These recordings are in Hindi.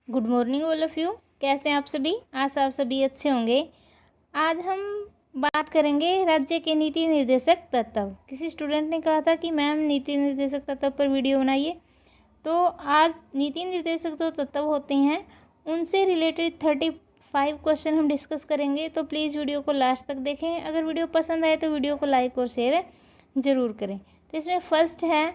Good morning all of you. कैसे हैं आप सभी? आशा आप सभी अच्छे होंगे। आज हम बात करेंगे राज्य के नीति निर्देशक तत्व। किसी स्टूडेंट ने कहा था कि मैम नीति निर्देशक तत्व पर वीडियो बनाइए, तो आज नीति निर्देशक जो तत्व होते हैं उनसे रिलेटेड 35 क्वेश्चन हम डिस्कस करेंगे। तो प्लीज़ वीडियो को लास्ट तक देखें। अगर वीडियो पसंद आए तो वीडियो को लाइक और शेयर ज़रूर करें। तो इसमें फर्स्ट है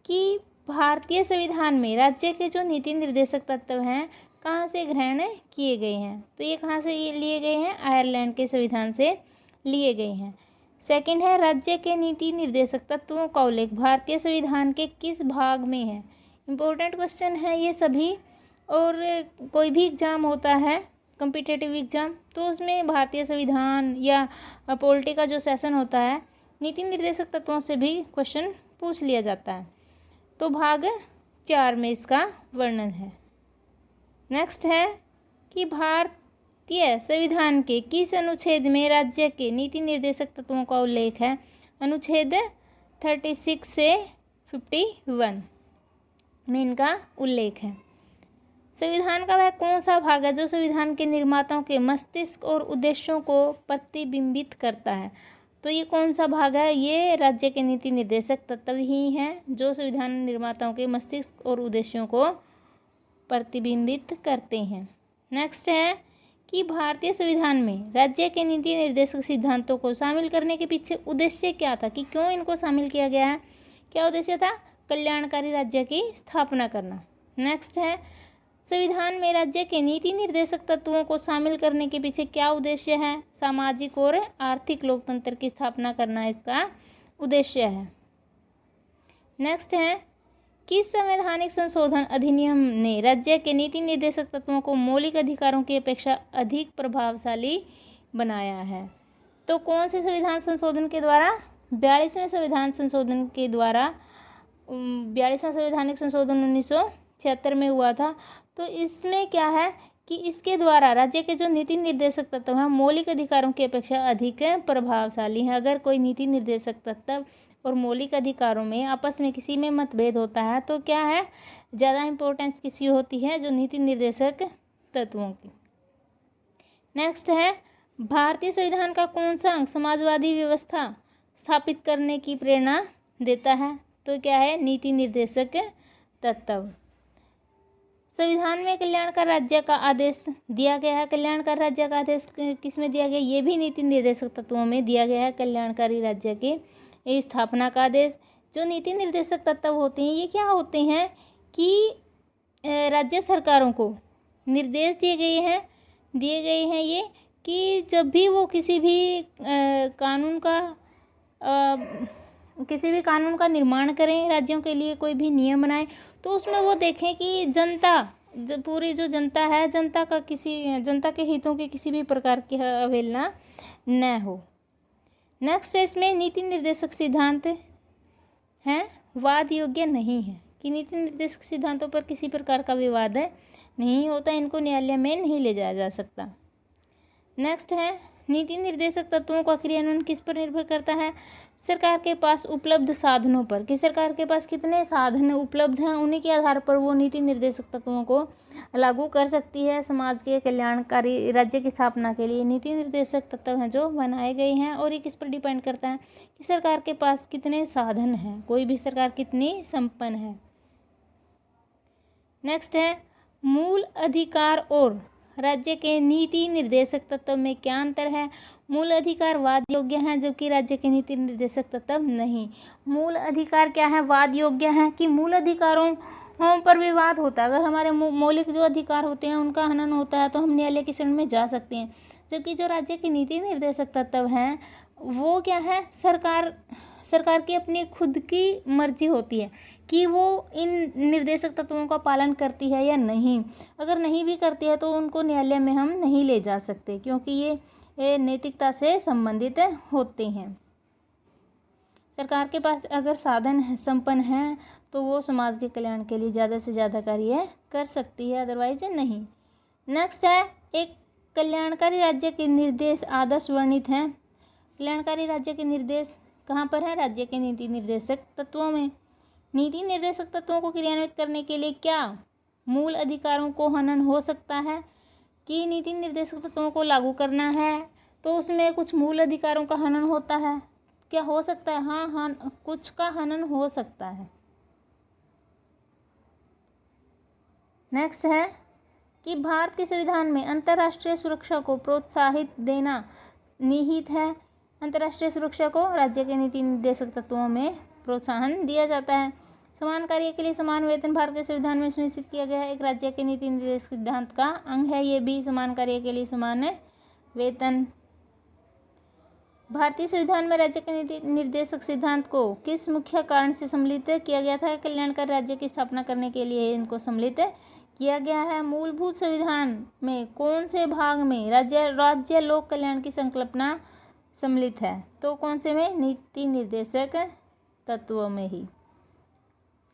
कि भारतीय संविधान में राज्य के जो नीति निर्देशक तत्व हैं कहाँ से ग्रहण किए गए हैं। तो ये कहाँ से लिए गए हैं? आयरलैंड के संविधान से लिए गए हैं। सेकंड है राज्य के नीति निर्देशक तत्वों का उल्लेख भारतीय संविधान के किस भाग में है। इम्पोर्टेंट क्वेश्चन है ये सभी। और कोई भी एग्ज़ाम होता है कॉम्पिटिटिव एग्ज़ाम, तो उसमें भारतीय संविधान या पॉलिटी का जो सेशन होता है नीति निर्देशक तत्वों से भी क्वेश्चन पूछ लिया जाता है। तो भाग 4 में इसका वर्णन है। नेक्स्ट है कि भारतीय संविधान के किस अनुच्छेद में राज्य के नीति निर्देशक तत्वों का उल्लेख है। अनुच्छेद 36 से 51 में इनका उल्लेख है। संविधान का वह कौन सा भाग है जो संविधान के निर्माताओं के मस्तिष्क और उद्देश्यों को प्रतिबिंबित करता है। तो ये कौन सा भाग है? ये राज्य के नीति निर्देशक तत्व ही हैं जो संविधान निर्माताओं के मस्तिष्क और उद्देश्यों को प्रतिबिंबित करते हैं। नेक्स्ट है कि भारतीय संविधान में राज्य के नीति निर्देशक सिद्धांतों को शामिल करने के पीछे उद्देश्य क्या था, कि क्यों इनको शामिल किया गया है? क्या उद्देश्य था? कल्याणकारी राज्य की स्थापना करना। नेक्स्ट है संविधान में राज्य के नीति निर्देशक तत्वों को शामिल करने के पीछे क्या उद्देश्य है? सामाजिक और आर्थिक लोकतंत्र की स्थापना करना इसका उद्देश्य है। नेक्स्ट है किस संवैधानिक संशोधन अधिनियम ने राज्य के नीति निर्देशक तत्वों को मौलिक अधिकारों की अपेक्षा अधिक प्रभावशाली बनाया है। तो कौन से संविधान संशोधन के द्वारा? 42वें संविधान संशोधन के द्वारा। 42वां संवैधानिक संशोधन 1976 में हुआ था। तो इसमें क्या है कि इसके द्वारा राज्य के जो नीति निर्देशक तत्व हैं मौलिक अधिकारों की अपेक्षा अधिक प्रभावशाली हैं। अगर कोई नीति निर्देशक तत्व और मौलिक अधिकारों में आपस में किसी में मतभेद होता है तो क्या है, ज़्यादा इम्पोर्टेंस किसी होती है? जो नीति निर्देशक तत्वों की। नेक्स्ट है भारतीय संविधान का कौन सा अंग समाजवादी व्यवस्था स्थापित करने की प्रेरणा देता है। तो क्या है? नीति निर्देशक तत्व। संविधान में कल्याणकारी राज्य का आदेश दिया गया है। कल्याणकारी राज्य का आदेश किस में दिया गया? ये भी नीति निर्देशक तत्वों में दिया गया है। कल्याणकारी राज्य के स्थापना का आदेश। जो नीति निर्देशक तत्व होते हैं ये क्या होते हैं कि राज्य सरकारों को निर्देश दिए गए हैं ये कि जब भी वो किसी भी कानून का निर्माण करें, राज्यों के लिए कोई भी नियम बनाएं, तो उसमें वो देखें कि पूरी जो जनता है, जनता के हितों की किसी भी प्रकार की अवहेलना न हो। नेक्स्ट है इसमें नीति निर्देशक सिद्धांत हैं वाद योग्य नहीं है, कि नीति निर्देशक सिद्धांतों पर किसी प्रकार का विवाद नहीं होता, इनको न्यायालय में नहीं ले जाया जा सकता। नेक्स्ट है नीति निर्देशक तत्वों का क्रियान्वयन किस पर निर्भर करता है? सरकार के पास उपलब्ध साधनों पर, कि सरकार के पास कितने साधन उपलब्ध हैं उन्हीं के आधार पर वो नीति निर्देशक तत्वों को लागू कर सकती है। समाज के कल्याणकारी राज्य की स्थापना के लिए नीति निर्देशक तत्व हैं जो बनाए गए हैं। और ये किस पर डिपेंड करता है कि सरकार के पास कितने साधन हैं, कोई भी सरकार कितनी संपन्न है। नेक्स्ट है मूल अधिकार और राज्य के नीति निर्देशक तत्व में क्या अंतर है? मूल अधिकार वाद योग्य हैं जबकि राज्य के नीति निर्देशक तत्व नहीं। मूल अधिकार क्या है? वाद योग्य हैं, कि मूल अधिकारों पर विवाद होता है। अगर हमारे मौलिक जो अधिकार होते हैं उनका हनन होता है तो हम न्यायालय की शरण में जा सकते हैं। जबकि जो राज्य के नीति निर्देशक तत्व हैं वो क्या है, सरकार की अपनी खुद की मर्जी होती है कि वो इन निर्देशक तत्वों का पालन करती है या नहीं। अगर नहीं भी करती है तो उनको न्यायालय में हम नहीं ले जा सकते, क्योंकि ये नैतिकता से संबंधित होते हैं। सरकार के पास अगर साधन संपन्न हैं तो वो समाज के कल्याण के लिए ज़्यादा से ज़्यादा कार्य कर सकती है, अदरवाइज नहीं। नेक्स्ट है एक कल्याणकारी राज्य के निर्देश आदर्श वर्णित हैं। कल्याणकारी राज्य के निर्देश कहाँ पर है? राज्य के नीति निर्देशक तत्वों में। नीति निर्देशक तत्वों को क्रियान्वित करने के लिए क्या मूल अधिकारों को हनन हो सकता है कि नीति निर्देशक तत्वों को लागू करना है तो उसमें कुछ मूल अधिकारों का हनन होता है, क्या हो सकता है? हाँ, कुछ का हनन हो सकता है। नेक्स्ट है कि भारत के संविधान में अंतर्राष्ट्रीय सुरक्षा को प्रोत्साहित देना निहित है। अंतर्राष्ट्रीय सुरक्षा को राज्य के नीति निर्देशक तत्वों में प्रोत्साहन दिया जाता है। समान कार्य के लिए समान वेतन भारत के संविधान में सुनिश्चित किया गया है, एक राज्य के नीति निर्देशक सिद्धांत का अंग है ये भी, समान कार्य के लिए समान वेतन। भारतीय संविधान में राज्य के नीति निर्देशक सिद्धांत को किस मुख्य कारण से सम्मिलित किया गया था? कल्याणकारी राज्य की स्थापना करने के लिए इनको सम्मिलित किया गया है। मूलभूत संविधान में कौन से भाग में राज्य लोक कल्याण की संकल्पना सम्मिलित है? तो कौन से में? नीति निर्देशक तत्वों में ही।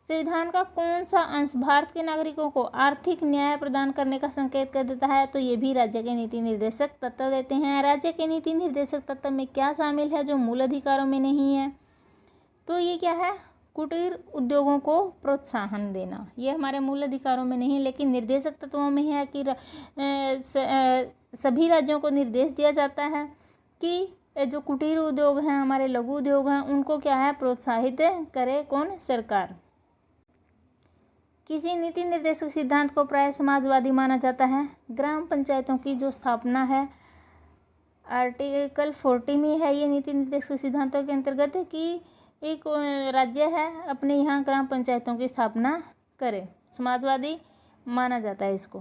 संविधान का कौन सा अंश भारत के नागरिकों को आर्थिक न्याय प्रदान करने का संकेत कर देता है? तो ये भी राज्य के नीति निर्देशक तत्व देते हैं। राज्य के नीति निर्देशक तत्व में क्या शामिल है जो मूल अधिकारों में नहीं है? तो ये क्या है? कुटीर उद्योगों को प्रोत्साहन देना, ये हमारे मूल अधिकारों में नहीं लेकिन निर्देशक तत्वों में है कि सभी राज्यों को निर्देश दिया जाता है कि जो कुटीर उद्योग हैं, हमारे लघु उद्योग हैं, उनको क्या है? प्रोत्साहित करे कौन? सरकार। किसी नीति निर्देशक सिद्धांत को प्राय समाजवादी माना जाता है। ग्राम पंचायतों की जो स्थापना है आर्टिकल 40 में है, ये नीति निर्देशक सिद्धांतों के अंतर्गत कि एक राज्य है अपने यहाँ ग्राम पंचायतों की स्थापना करे, समाजवादी माना जाता है इसको।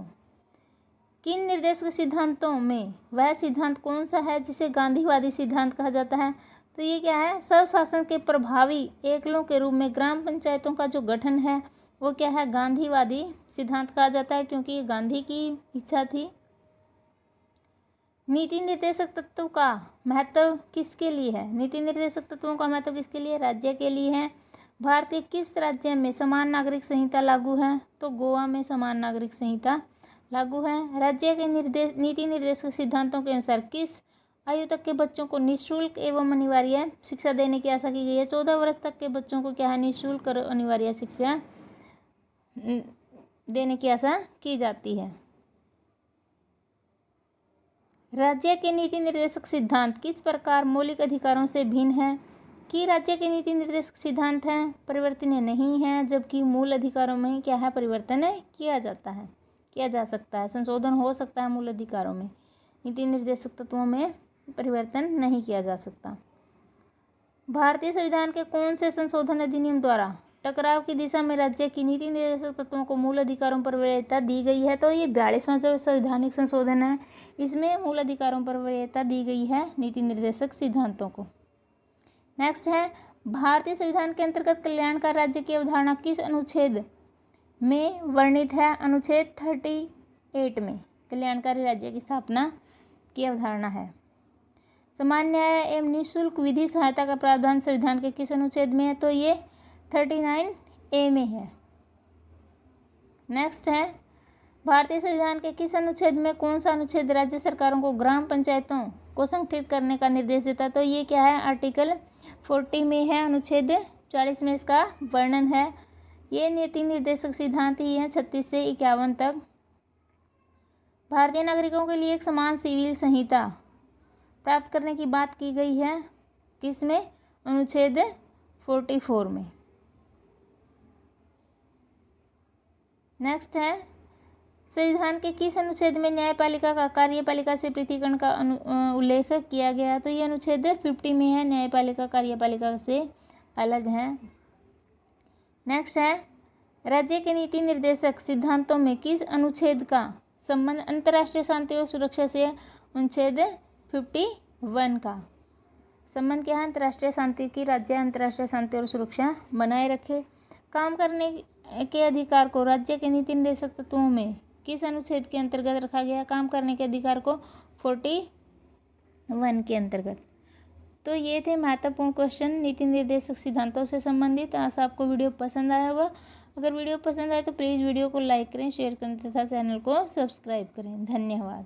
किन निर्देशक सिद्धांतों में वह सिद्धांत कौन सा है जिसे गांधीवादी सिद्धांत कहा जाता है? तो ये क्या है? सब शासन के प्रभावी एकलों के रूप में ग्राम पंचायतों का जो गठन है वो क्या है? गांधीवादी सिद्धांत कहा जाता है क्योंकि ये गांधी की इच्छा थी। नीति निर्देशक तत्व का महत्व किसके लिए है? नीति निर्देशक तत्वों का महत्व किसके लिए? राज्य के लिए है। भारत के किस राज्य में समान नागरिक संहिता लागू है? तो गोवा में समान नागरिक संहिता लागू है। राज्य के नीति निर्देशक सिद्धांतों के अनुसार किस आयु तक के बच्चों को निःशुल्क एवं अनिवार्य शिक्षा देने की आशा की गई है? 14 वर्ष तक के बच्चों को क्या है? निःशुल्क और अनिवार्य शिक्षा देने की आशा की जाती है। राज्य के नीति निर्देशक सिद्धांत किस प्रकार मौलिक अधिकारों से भिन्न है? कि राज्य के नीति निर्देशक सिद्धांत हैं परिवर्तनीय नहीं है, जबकि मूल अधिकारों में क्या है? परिवर्तन किया जाता है, किया जा सकता है, संशोधन हो सकता है मूल अधिकारों में। नीति निर्देशक तत्वों में परिवर्तन नहीं किया जा सकता। भारतीय संविधान के कौन से संशोधन अधिनियम द्वारा टकराव की दिशा में राज्य की नीति निर्देशक तत्वों को मूल अधिकारों पर वरीयता दी गई है? तो ये 42वां जो संवैधानिक संशोधन है, इसमें मूल अधिकारों पर वरीयता दी गई है नीति निर्देशक सिद्धांतों को। नेक्स्ट है, भारतीय संविधान के अंतर्गत कल्याणकारी राज्य की अवधारणा किस अनुच्छेद में वर्णित है? अनुच्छेद 38 में कल्याणकारी राज्य की स्थापना की अवधारणा है। समान न्याय एवं निःशुल्क विधि सहायता का प्रावधान संविधान के किस अनुच्छेद में है? तो ये 39A में है। नेक्स्ट है, भारतीय संविधान के किस अनुच्छेद में कौन सा अनुच्छेद राज्य सरकारों को ग्राम पंचायतों को संगठित करने का निर्देश देता है? तो ये क्या है? आर्टिकल 40 में है, अनुच्छेद 40 में इसका वर्णन है। ये नीति निर्देशक सिद्धांत ही है 36 से 51 तक। भारतीय नागरिकों के लिए एक समान सिविल संहिता प्राप्त करने की बात की गई है किसमें? अनुच्छेद 44 में। नेक्स्ट है, संविधान के किस अनुच्छेद में न्यायपालिका का कार्यपालिका से पृथक्करण का उल्लेख किया गया? तो ये अनुच्छेद 50 में है, न्यायपालिका कार्यपालिका से अलग है। नेक्स्ट है, राज्य के नीति निर्देशक सिद्धांतों में किस अनुच्छेद का संबंध अंतर्राष्ट्रीय शांति और सुरक्षा से? अनुच्छेद 51 का संबंध क्या है? अंतर्राष्ट्रीय शांति की, राज्य अंतर्राष्ट्रीय शांति और सुरक्षा बनाए रखे। काम करने के अधिकार को राज्य के नीति निर्देशक तत्वों में किस अनुच्छेद के अंतर्गत रखा गया? काम करने के अधिकार को 41 के अंतर्गत। तो ये थे महत्वपूर्ण क्वेश्चन नीति निर्देशक सिद्धांतों से संबंधित। आशा आपको वीडियो पसंद आया होगा। अगर वीडियो पसंद आए तो प्लीज़ वीडियो को लाइक करें, शेयर करें तथा चैनल को सब्सक्राइब करें। धन्यवाद।